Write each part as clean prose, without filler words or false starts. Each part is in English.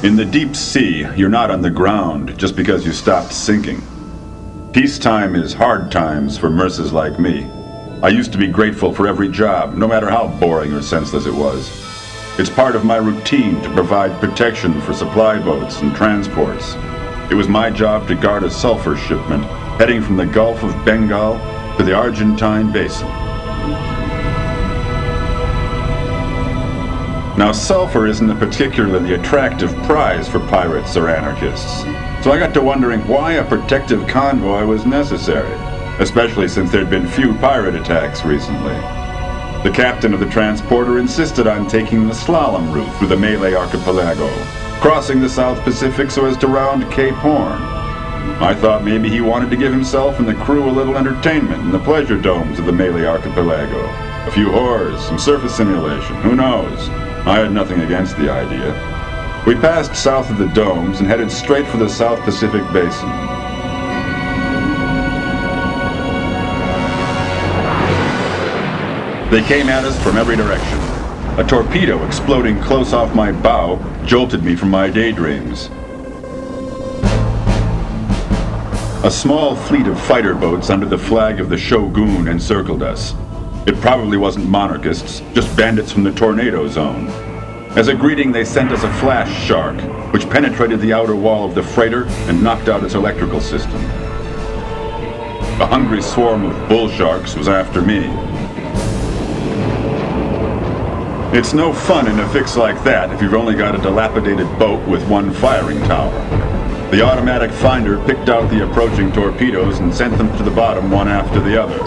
In the deep sea, you're not on the ground just because you stopped sinking. Peacetime is hard times for merces like me. I used to be grateful for every job, no matter how boring or senseless it was. It's part of my routine to provide protection for supply boats and transports. It was my job to guard a sulfur shipment heading from the Gulf of Bengal to the Argentine Basin. Now, sulfur isn't a particularly attractive prize for pirates or anarchists, so I got to wondering why a protective convoy was necessary, especially since there'd been few pirate attacks recently. The captain of the transporter insisted on taking the slalom route through the Malay archipelago, crossing the South Pacific so as to round Cape Horn. I thought maybe he wanted to give himself and the crew a little entertainment in the pleasure domes of the Malay archipelago. A few whores, some surface simulation, who knows? I had nothing against the idea. We passed south of the domes and headed straight for the South Pacific Basin. They came at us from every direction. A torpedo exploding close off my bow jolted me from my daydreams. A small fleet of fighter boats under the flag of the Shogun encircled us. It probably wasn't monarchists, just bandits from the tornado zone. As a greeting, they sent us a flash shark, which penetrated the outer wall of the freighter and knocked out its electrical system. A hungry swarm of bull sharks was after me. It's no fun in a fix like that if you've only got a dilapidated boat with one firing tower. The automatic finder picked out the approaching torpedoes and sent them to the bottom one after the other,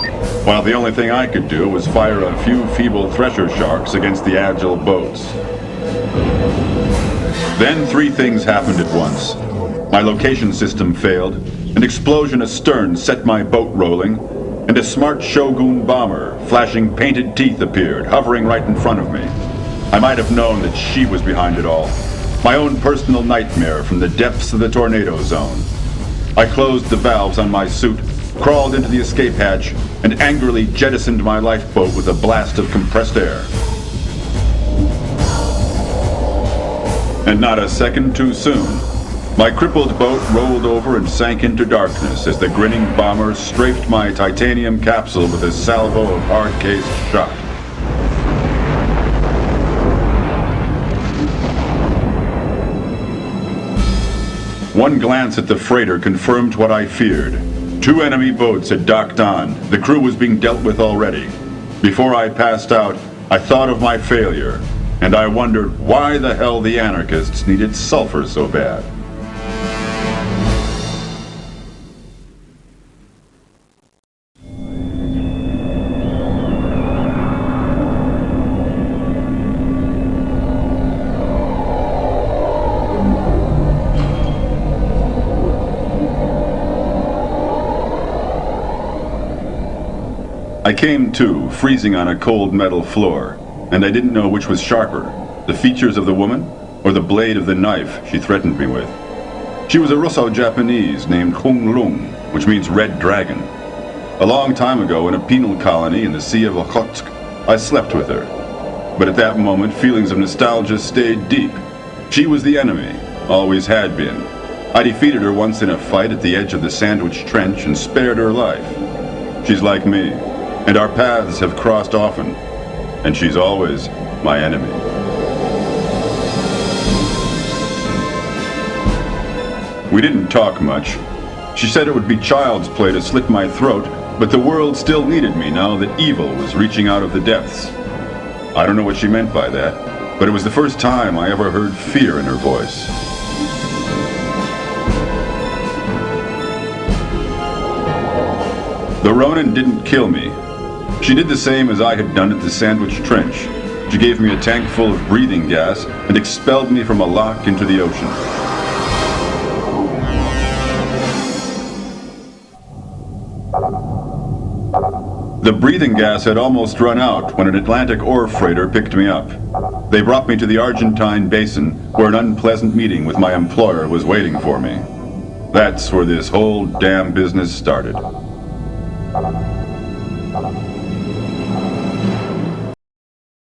while the only thing I could do was fire a few feeble thresher sharks against the agile boats. Then three things happened at once. My location system failed, an explosion astern set my boat rolling, and a smart Shogun bomber, flashing painted teeth, appeared, hovering right in front of me. I might have known that she was behind it all. My own personal nightmare from the depths of the tornado zone. I closed the valves on my suit, crawled into the escape hatch, and angrily jettisoned my lifeboat with a blast of compressed air. And not a second too soon, my crippled boat rolled over and sank into darkness as the grinning bomber strafed my titanium capsule with a salvo of hard-cased shot. One glance at the freighter confirmed what I feared. Two enemy boats had docked on. The crew was being dealt with already. Before I passed out, I thought of my failure, and I wondered why the hell the anarchists needed sulfur so bad. I came to, freezing on a cold metal floor, and I didn't know which was sharper, the features of the woman or the blade of the knife she threatened me with. She was a Russo-Japanese named Kung Lung, which means Red Dragon. A long time ago in a penal colony in the Sea of Okhotsk, I slept with her. But at that moment, feelings of nostalgia stayed deep. She was the enemy, always had been. I defeated her once in a fight at the edge of the Sandwich Trench and spared her life. She's like me, and our paths have crossed often, and she's always my enemy. We didn't talk much. She said it would be child's play to slit my throat, but the world still needed me now that evil was reaching out of the depths. I don't know what she meant by that, but it was the first time I ever heard fear in her voice. The Ronin didn't kill me. She did the same as I had done at the Sandwich Trench. She gave me a tank full of breathing gas and expelled me from a lock into the ocean. The breathing gas had almost run out when an Atlantic ore freighter picked me up. They brought me to the Argentine Basin, where an unpleasant meeting with my employer was waiting for me. That's where this whole damn business started.